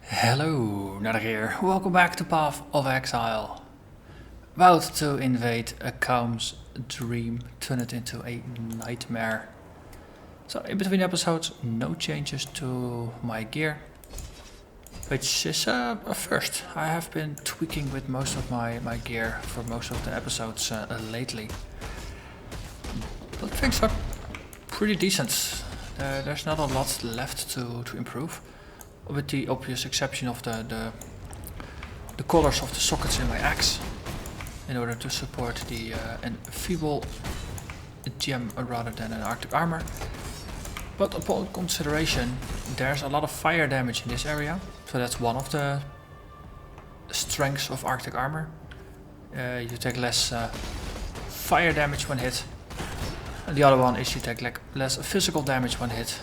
Hello, Narnach here. Welcome back to Path of Exile. About to invade a Kaom's dream, turn it into a nightmare. So in between episodes, no changes to my gear, which is a first. I have been tweaking with most of my gear for most of the episodes lately. But things are pretty decent. There's not a lot left to improve, with the obvious exception of the colors of the sockets in my axe, in order to support the Enfeeble gem rather than an Arctic Armour. But upon consideration, there's a lot of fire damage in this area, so that's one of the strengths of Arctic Armour. You take less fire damage when hit, and the other one is you take less physical damage when hit.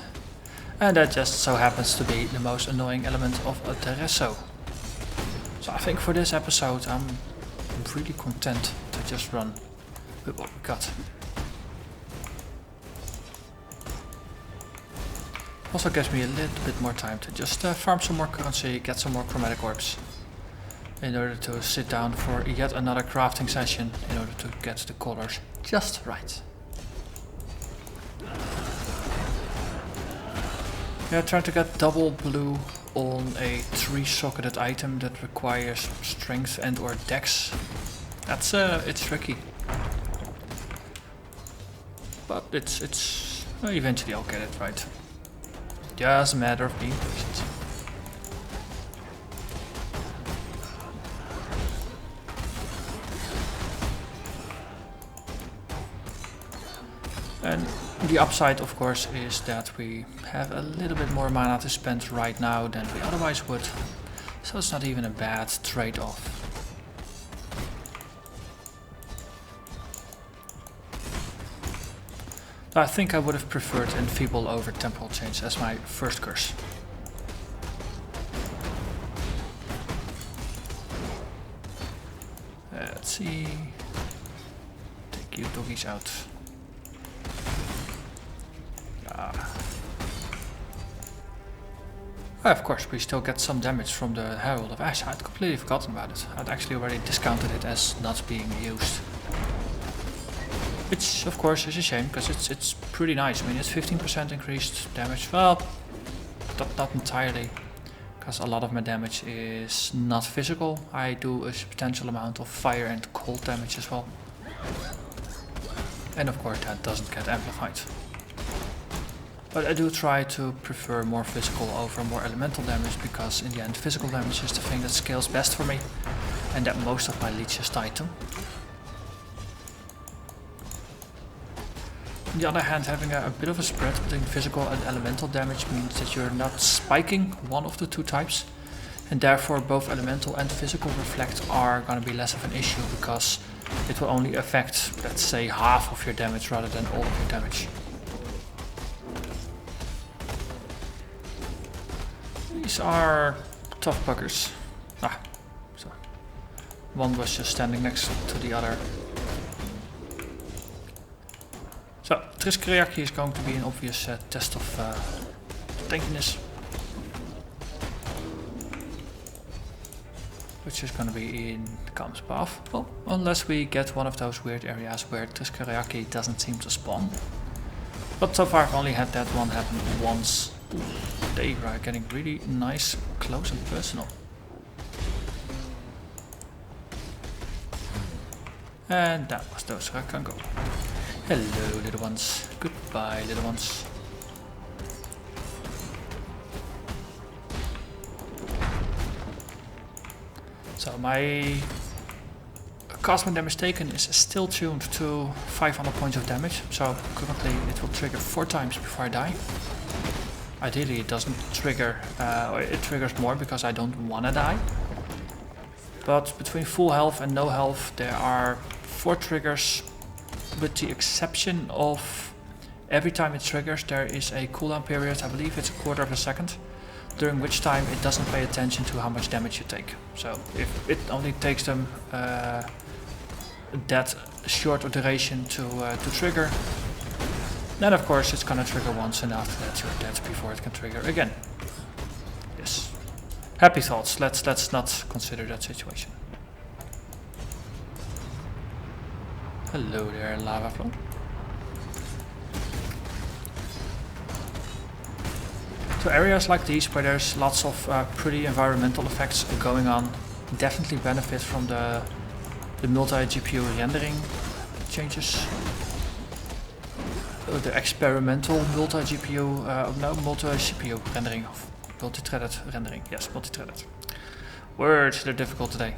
And that just so happens to be the most annoying element of a Daresso. So I think for this episode I'm really content to just run with what we got. Also gives me a little bit more time to just farm some more currency, get some more chromatic orbs, in order to sit down for yet another crafting session in order to get the colors just right. Yeah, trying to get double blue on a 3-socketed item that requires strength and or dex. That's it's tricky. But it's well, eventually I'll get it right. Just a matter of being patient. And the upside, of course, is that we have a little bit more mana to spend right now than we otherwise would. So it's not even a bad trade-off. I think I would have preferred Enfeeble over Temporal Change as my first curse. Let's see. Take you doggies out. Of course, we still get some damage from the Herald of Ash. I'd completely forgotten about it. I'd actually already discounted it as not being used. Which, of course, is a shame, because it's pretty nice. I mean, it's 15% increased damage. Well, not entirely, because a lot of my damage is not physical. I do a substantial amount of fire and cold damage as well. And of course, that doesn't get amplified. But I do try to prefer more physical over more elemental damage, because in the end physical damage is the thing that scales best for me, and that most of my leeches tie to. On the other hand, having a bit of a spread between physical and elemental damage means that you're not spiking one of the two types, and therefore both elemental and physical reflect are going to be less of an issue, because it will only affect, let's say, half of your damage rather than all of your damage. These are tough buggers. So one was just standing next to the other. So Triskeriaki is going to be an obvious test of tankiness, which is going to be in Kaom's path. Well, unless we get one of those weird areas where Triskeriaki doesn't seem to spawn. But so far I've only had that one happen once. They are getting really nice, close and personal. And that was those can go. Hello little ones. Goodbye little ones. So my castman damage taken is still tuned to 500 points of damage. So currently it will trigger 4 times before I die. Ideally it doesn't trigger, it triggers more because I don't wanna die. But between full health and no health there are 4 triggers, with the exception of every time it triggers there is a cooldown period, I believe it's a quarter of a second, during which time it doesn't pay attention to how much damage you take. So if it only takes them that short a duration to trigger, then of course it's gonna trigger once, and after that you're dead before it can trigger again. Yes. Happy thoughts. Let's not consider that situation. Hello there, lava flow. So areas like these where there's lots of pretty environmental effects going on definitely benefit from the multi-GPU rendering changes. The experimental multi-GPU, no, multi-CPU rendering of multi-threaded rendering. Yes, multi-threaded. Words, they're difficult today.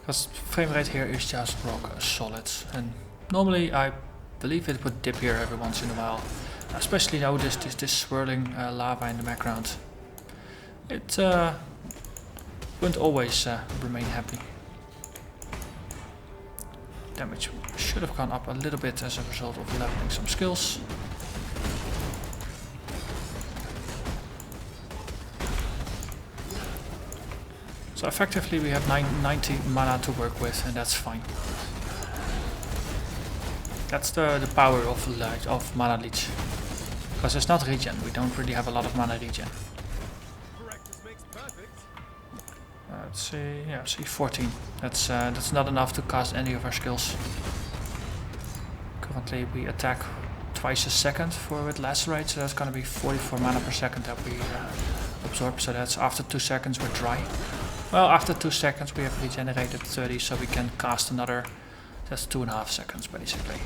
Because frame rate here is just rock solid, and normally I believe it would dip here every once in a while. Especially now this swirling lava in the background. It won't always remain happy. Damage should have gone up a little bit as a result of leveling some skills. So effectively we have 90 mana to work with, and that's fine. That's the power of mana leech. Because it's not regen, we don't really have a lot of mana regen. Let's see, yeah, see 14. That's not enough to cast any of our skills. Currently we attack twice a second with Lacerate, so that's gonna be 44 mana per second that we absorb. So that's after 2 seconds we're dry. Well, after 2 seconds we have regenerated 30, so we can cast another. That's 2.5 seconds basically.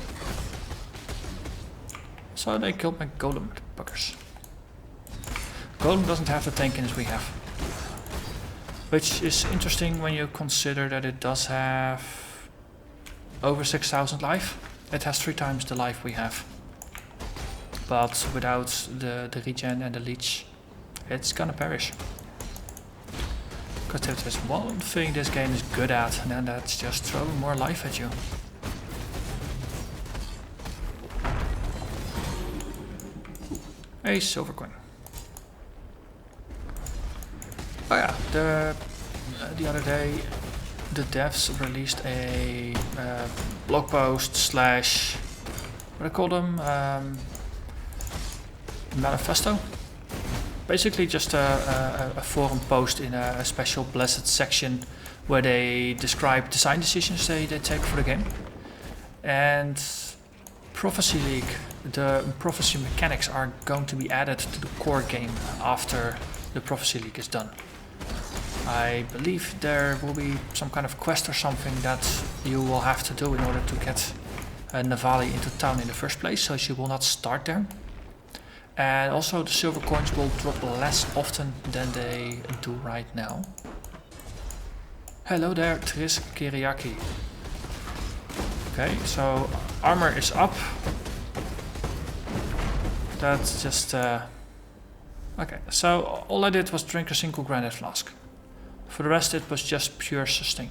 So they killed my golem, buggers. Golem doesn't have the tankiness we have. Which is interesting when you consider that it does have over 6,000 life. It has 3 times the life we have. But without the regen and the leech, it's gonna perish. Because if there's one thing this game is good at, then that's just throwing more life at you. A silver coin. Oh yeah, the other day the devs released a blog post slash, what do I call them, manifesto. Basically just a forum post in a special blessed section where they describe design decisions they take for the game. And Prophecy League, the prophecy mechanics are going to be added to the core game after the Prophecy League is done. I believe there will be some kind of quest or something that you will have to do in order to get Navali into town in the first place, so you will not start there. And also the silver coins will drop less often than they do right now. Hello there, Tris Kiriaki. Okay, so armor is up. That's just... okay, so all I did was drink a single granite flask. For the rest it was just pure sustain.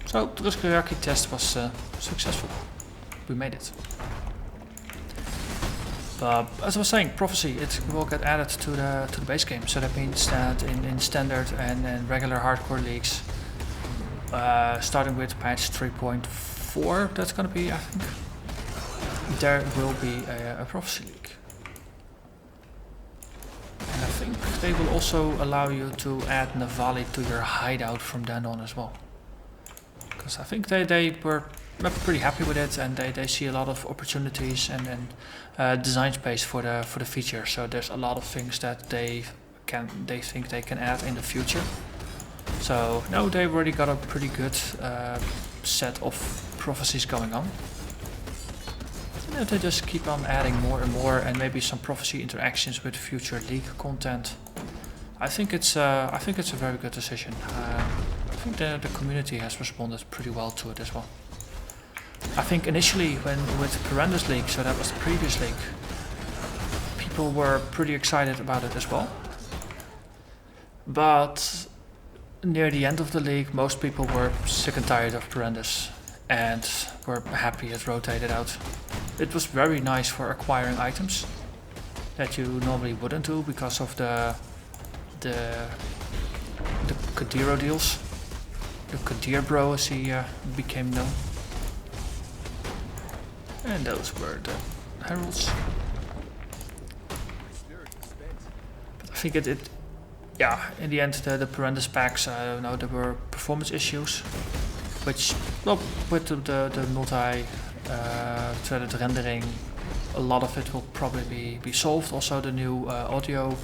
So the Kiriaki test was successful. We made it. As I was saying, Prophecy, it will get added to the base game. So that means that in standard and regular hardcore leagues, starting with patch 3.4, that's gonna be, I think, there will be a Prophecy League. And I think they will also allow you to add Navali to your hideout from then on as well. Because I think they were pretty happy with it, and they see a lot of opportunities and design space for the feature. So there's a lot of things that they think they can add in the future. So now they've already got a pretty good set of prophecies going on. And if they just keep on adding more and more, and maybe some prophecy interactions with future league content, I think it's a very good decision. I think the community has responded pretty well to it as well. I think initially with Perandus League, so that was the previous league, people were pretty excited about it as well. But near the end of the league, most people were sick and tired of Perandus and were happy it rotated out. It was very nice for acquiring items that you normally wouldn't do because of the Kadiro deals. The Kadir Bro, as he became known. And those were the heralds. But I think yeah, in the end the Perendus packs, no, there were performance issues, which, well, with the multi-threaded rendering, a lot of it will probably be solved. Also the new audio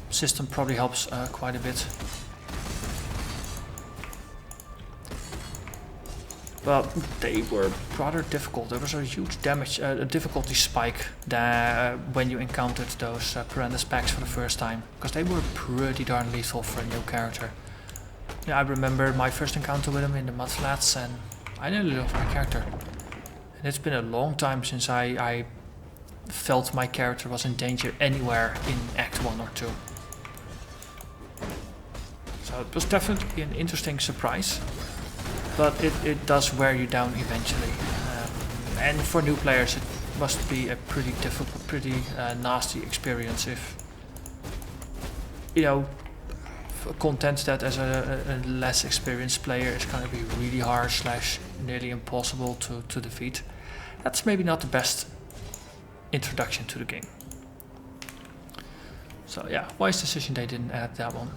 system probably helps quite a bit. But they were rather difficult. There was a huge damage, difficulty spike when you encountered those Perendus packs for the first time, because they were pretty darn lethal for a new character. Yeah, I remember my first encounter with them in the Mudflats, and I nearly lost my character. And it's been a long time since I felt my character was in danger anywhere in Act 1 or 2. So it was definitely an interesting surprise. But it does wear you down eventually, and for new players it must be a pretty difficult, pretty nasty experience if, you know, content that as a less experienced player is going to be really hard / nearly impossible to defeat. That's maybe not the best introduction to the game. So yeah, wise decision they didn't add that one.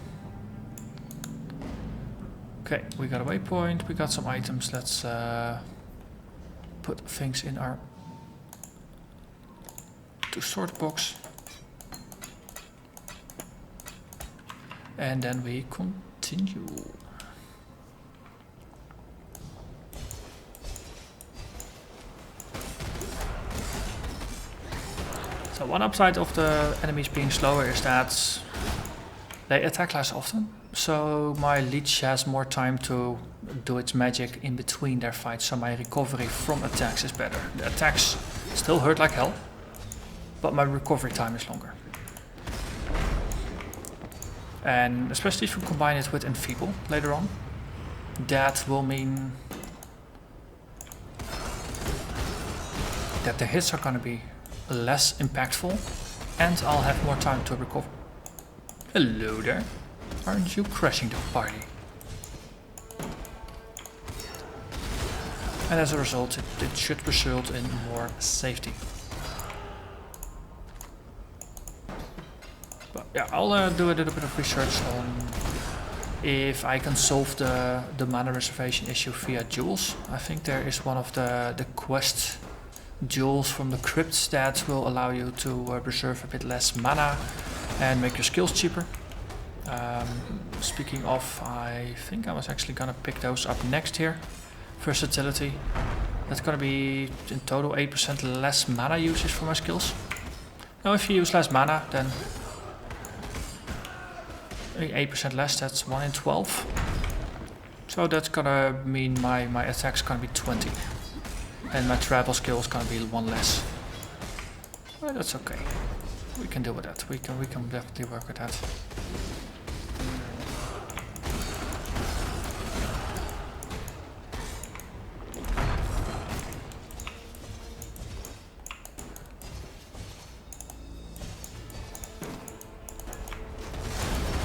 Okay, we got a waypoint, we got some items. Let's put things in our to-sort box. And then we continue. So one upside of the enemies being slower is that they attack less often. So my Leech has more time to do its magic in between their fights, so my recovery from attacks is better. The attacks still hurt like hell, but my recovery time is longer. And especially if you combine it with Enfeeble later on, that will mean that the hits are going to be less impactful, and I'll have more time to recover. Hello there. Aren't you crashing the party? And as a result, it should result in more safety. But yeah, I'll do a little bit of research on if I can solve the mana reservation issue via duels. I think there is one of the quest duels from the crypts that will allow you to reserve a bit less mana and make your skills cheaper. Speaking of, I think I was actually gonna pick those up next here. Versatility. That's gonna be in total 8% less mana usage for my skills. Now if you use less mana, then 8% less, that's 1 in 12. So that's gonna mean my attack's gonna be 20. And my travel skill is gonna be 1 less. Well, that's okay. We can deal with that. We can definitely work with that.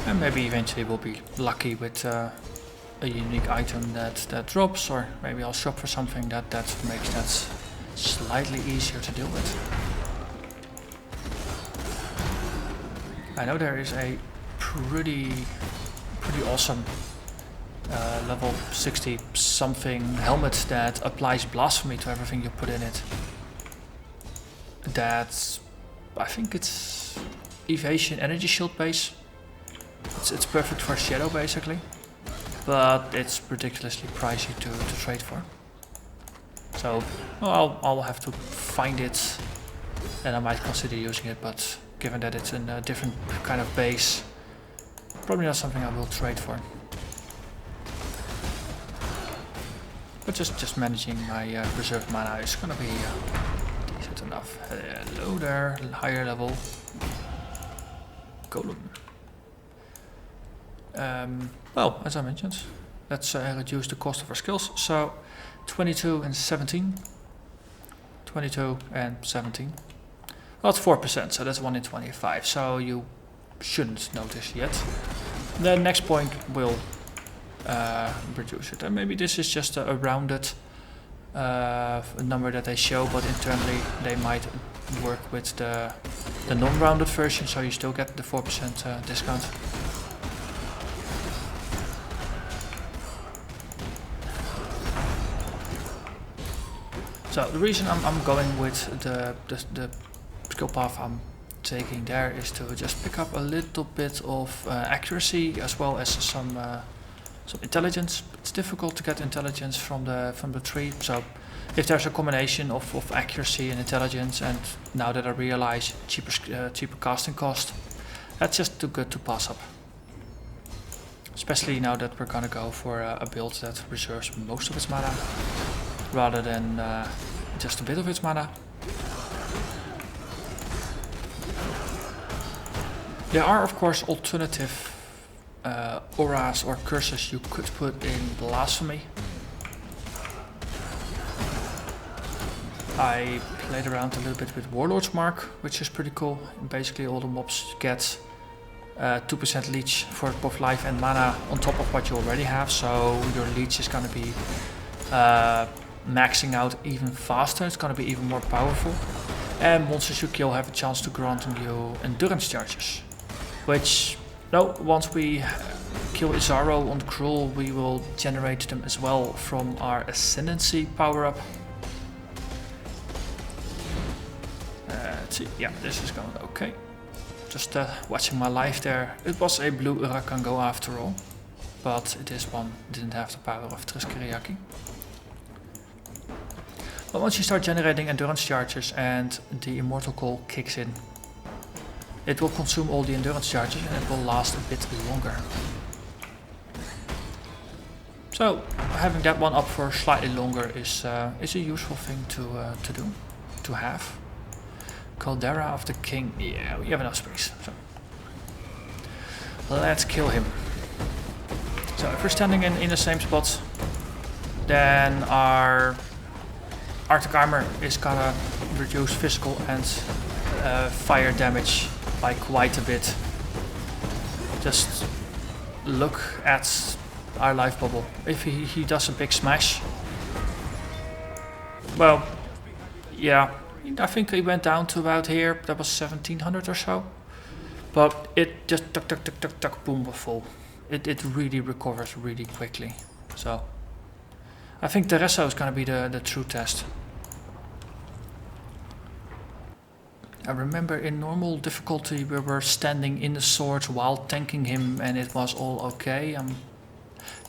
And maybe eventually we'll be lucky with a unique item that drops, or maybe I'll shop for something that makes that slightly easier to deal with. I know there is a pretty awesome level 60 something helmet that applies blasphemy to everything you put in it. That's, I think it's Evasion energy shield base. It's perfect for shadow basically, but it's ridiculously pricey to trade for. So well, I'll have to find it, and I might consider using it, but given that it's in a different kind of base, probably not something I will trade for. But just managing my reserved mana is gonna be decent enough. Hello there, higher level golem. Well, as I mentioned, let's reduce the cost of our skills. So 22 and 17. 22 and 17. Well, it's 4%, so that's 1 in 25. So you shouldn't notice yet. The next point will reduce it. And maybe this is just a rounded number that they show, but internally they might work with the non-rounded version, so you still get the 4% discount. So the reason I'm going with the skill path I'm taking there is to just pick up a little bit of accuracy as well as some intelligence. It's difficult to get intelligence from the tree, so if there's a combination of accuracy and intelligence, and now that I realize cheaper casting cost, that's just too good to pass up. Especially now that we're gonna go for a build that reserves most of its mana, rather than just a bit of its mana. There are of course alternative auras or curses you could put in Blasphemy. I played around a little bit with Warlord's Mark, which is pretty cool. Basically all the mobs get 2% leech for both life and mana on top of what you already have, so your leech is going to be maxing out even faster, it's going to be even more powerful. And monsters you kill have a chance to grant you endurance charges, which, no, once we kill Izaro on the Cruel, we will generate them as well from our Ascendancy power up. Let's see, yeah, this is going okay. Just watching my life there. It was a blue Urakango after all, but this one didn't have the power of Triskeriaki. But once you start generating endurance charges and the Immortal Call kicks in, it will consume all the endurance charges and it will last a bit longer. So having that one up for slightly longer is a useful thing to do, to have. Caldera of the King, yeah, we have enough space. So let's kill him. So if we're standing in the same spot, then our Arctic Armour is gonna reduce physical and fire damage by quite a bit. Just look at our life bubble. If he does a big smash, well, yeah, I think he went down to about here. That was 1700 or so. But it just tuck tuck tuck tuck tuck, boom, we're full. It really recovers really quickly. So I think Daresso is going to be the true test. I remember in normal difficulty we were standing in the swords while tanking him and it was all okay. I'm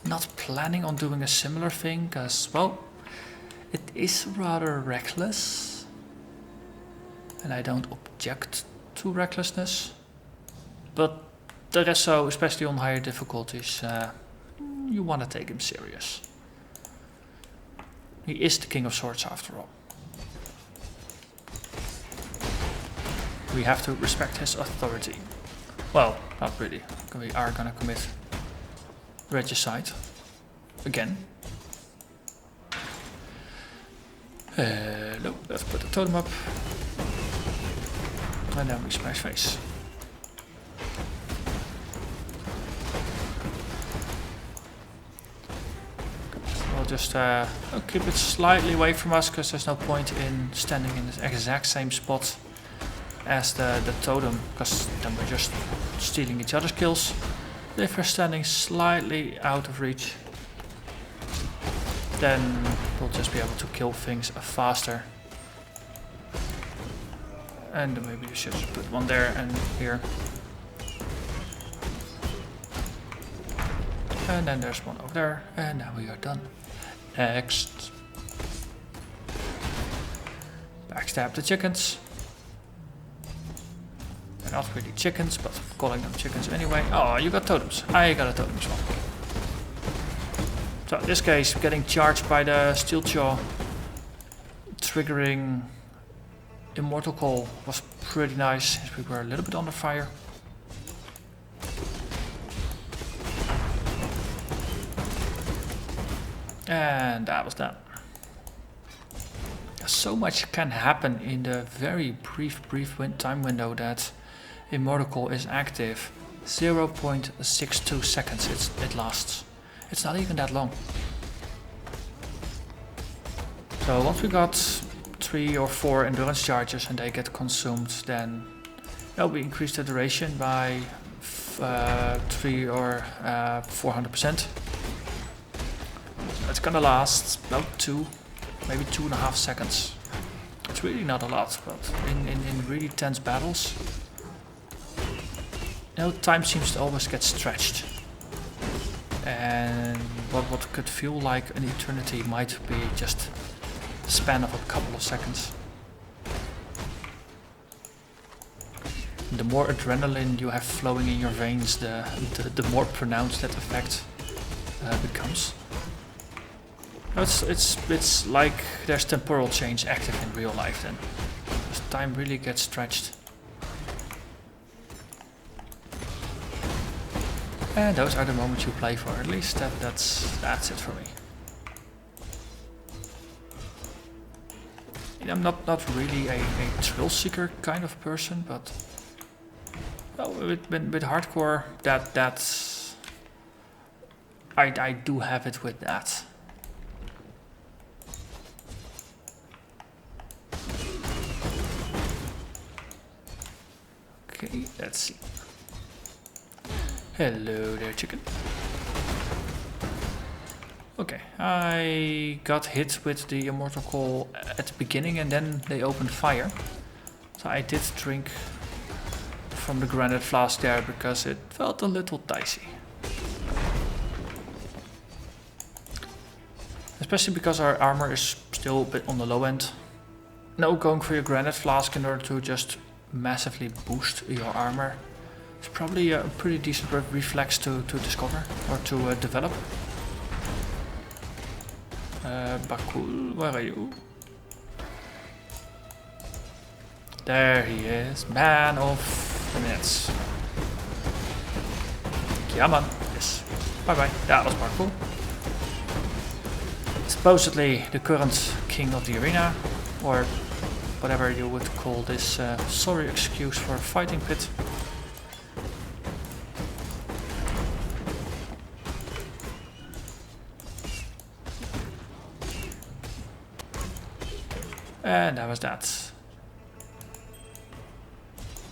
not planning on doing a similar thing because, well, it is rather reckless. And I don't object to recklessness. But Daresso, especially on higher difficulties, you want to take him serious. He is the King of Swords after all. We have to respect his authority. Well, not really. We are gonna commit Regicide again. No, let's put the totem up. And then we smash face. We'll just keep it slightly away from us because there's no point in standing in the exact same spot as the totem, because then we're just stealing each other's kills. If we're standing slightly out of reach, then we'll just be able to kill things faster. And maybe we should just put one there and here. And then there's one over there, and now we are done. Next. Backstab the chickens. They're not really chickens, but I'm calling them chickens anyway. Oh, you got totems. I got a totem as well. So in this case, getting charged by the Steel Jaw, triggering Immortal Call was pretty nice, as we were a little bit under fire. And that was that. So much can happen in the very brief time window that Immortal Call is active. 0.62 seconds it lasts. It's not even that long. So once we got 3 or 4 endurance charges and they get consumed, then we increase the duration by 3 or 400%. It's gonna last about 2, maybe 2.5 seconds. It's really not a lot, but in really tense battles, time seems to always get stretched. And what could feel like an eternity might be just a span of a couple of seconds. The more adrenaline you have flowing in your veins, the more pronounced that effect becomes. It's like there's temporal change active in real life then. Because time really gets stretched. And those are the moments you play for, at least that's it for me. I'm not really a thrill seeker kind of person, but with hardcore that's I do have it with that. Okay, let's see. Hello there, chicken. Okay, I got hit with the Immortal Call at the beginning and then they opened fire. So I did drink from the granite flask there because it felt a little dicey. Especially because our armor is still a bit on the low end. Going for your granite flask in order to just massively boost your armor is probably a pretty decent reflex to discover or to develop. Bakul, where are you? There he is, man of the minutes. Yeah man, yes. Bye bye, that was Bakul. Supposedly the current king of the arena, or whatever you would call this sorry excuse for a fighting pit. And that was that.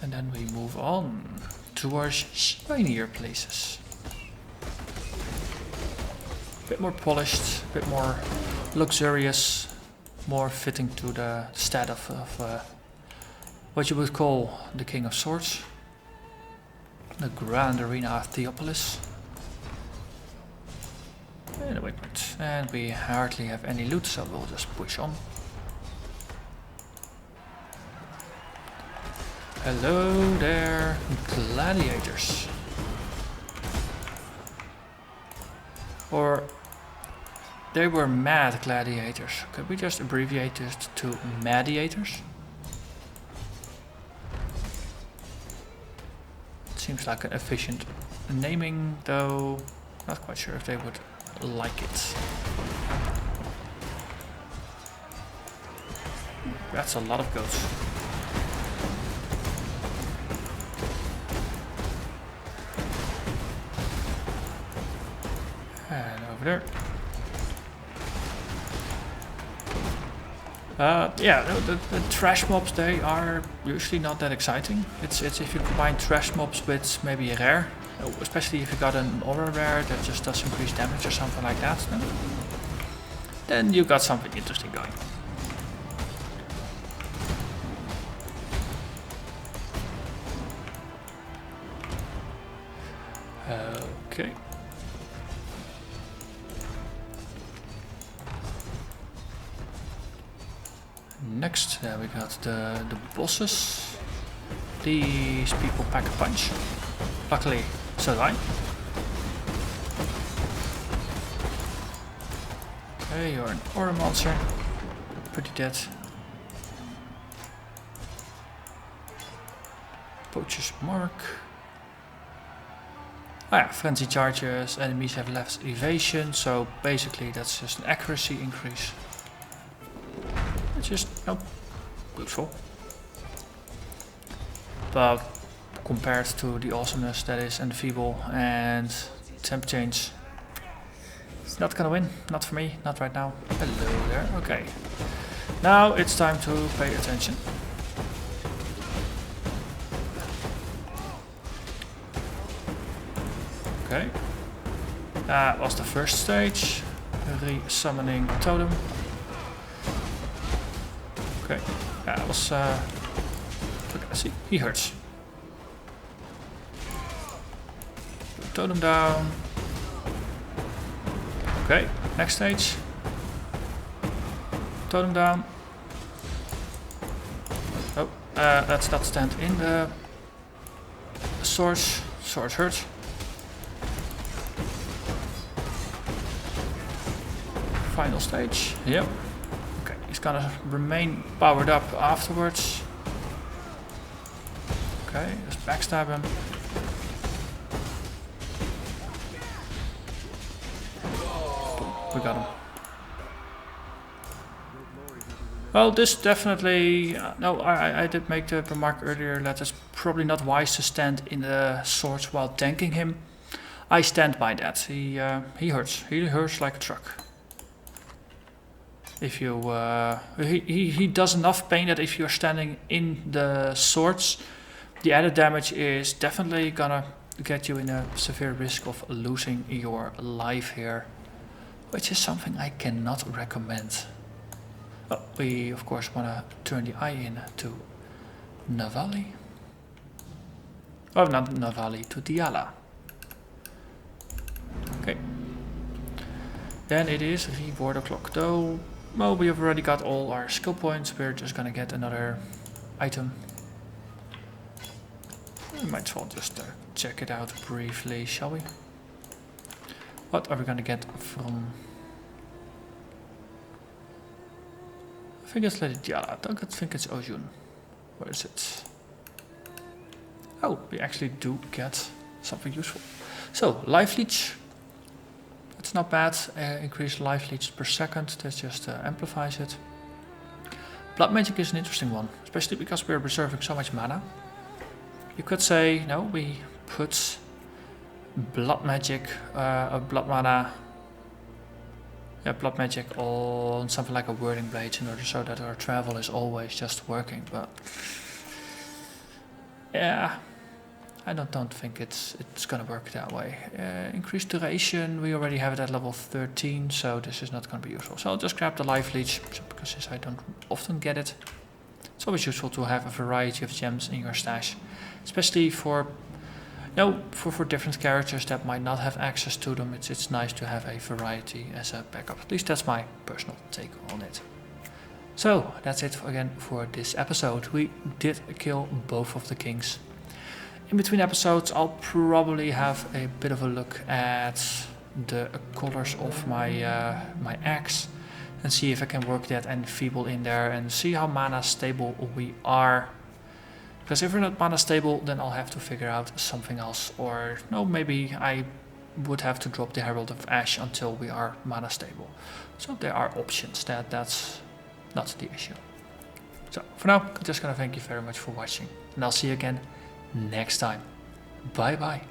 And then we move on towards shinier places. A bit more polished, a bit more luxurious, more fitting to the stat of what you would call the King of Swords. The Grand Arena of Theopolis. And a waypoint. And we hardly have any loot, so we'll just push on. Hello there, gladiators. Or they were mad gladiators. Could we just abbreviate this to mediators? Seems like an efficient naming, though not quite sure if they would like it. That's a lot of goats. And over there. The trash mobs, they are usually not that exciting. It's if you combine trash mobs with maybe a rare, especially if you got an aura rare that just does increase damage or something like that, then you got something interesting going. Okay. Next, we got the bosses. These people pack a punch. Luckily, so do I. Okay, you're an aura monster. Pretty dead. Poacher's Mark. Oh yeah, frenzy charges. Enemies have less evasion, so basically that's just an accuracy increase. Just beautiful, but compared to the awesomeness that is Enfeeble and temp change, it's not gonna win. Not for me, not right now. Hello there. Okay, Now it's time to pay attention. Okay. That was the first stage. Re-summoning totem. Okay. That was... okay, see, he hurts. Totem down. Okay, next stage. Totem down. Oh, let's not stand in the swords. Swords hurt. Final stage. Yep. Okay, he's gonna remain powered up afterwards. Okay, let's backstab him. We got him. Well, this definitely... no, I did make the remark earlier that it's probably not wise to stand in the swords while tanking him. I stand by that. He hurts. He hurts like a truck. If you... he does enough pain that if you're standing in the swords, the added damage is definitely gonna get you in a severe risk of losing your life here. Which is something I cannot recommend. Oh, we of course want to turn the eye in to Navali. Oh, not Navali, to Diala. Okay. Then it is reward o'clock. Though, well, we have already got all our skill points. We're just gonna get another item. We might as well just check it out briefly, shall we? What are we gonna get from... I think it's Diala. I don't think it's Ojun. Where is it? Oh, we actually do get something useful. So, Life Leech. It's not bad. Increase Life Leech per second. That just amplifies it. Blood Magic is an interesting one. Especially because we're reserving so much mana. You could say, no, we put Blood Magic, Blood Mana... yeah, Blood Magic on something like a Whirling Blade in order so that our travel is always just working, but... yeah, I don't think it's gonna work that way. Increased duration, we already have it at level 13, so this is not gonna be useful. So I'll just grab the Life Leech, because since I don't often get it. It's always useful to have a variety of gems in your stash, especially for... no, for different characters that might not have access to them, it's nice to have a variety as a backup. At least that's my personal take on it. So, that's it again for this episode. We did kill both of the kings. In between episodes, I'll probably have a bit of a look at the colors of my my axe and see if I can work that Enfeeble in there and see how mana stable we are. Because if we're not mana stable, then I'll have to figure out something else. Or, no, maybe I would have to drop the Herald of Ash until we are mana stable. So there are options. That's not the issue. So, for now, I'm just gonna thank you very much for watching. And I'll see you again next time. Bye bye.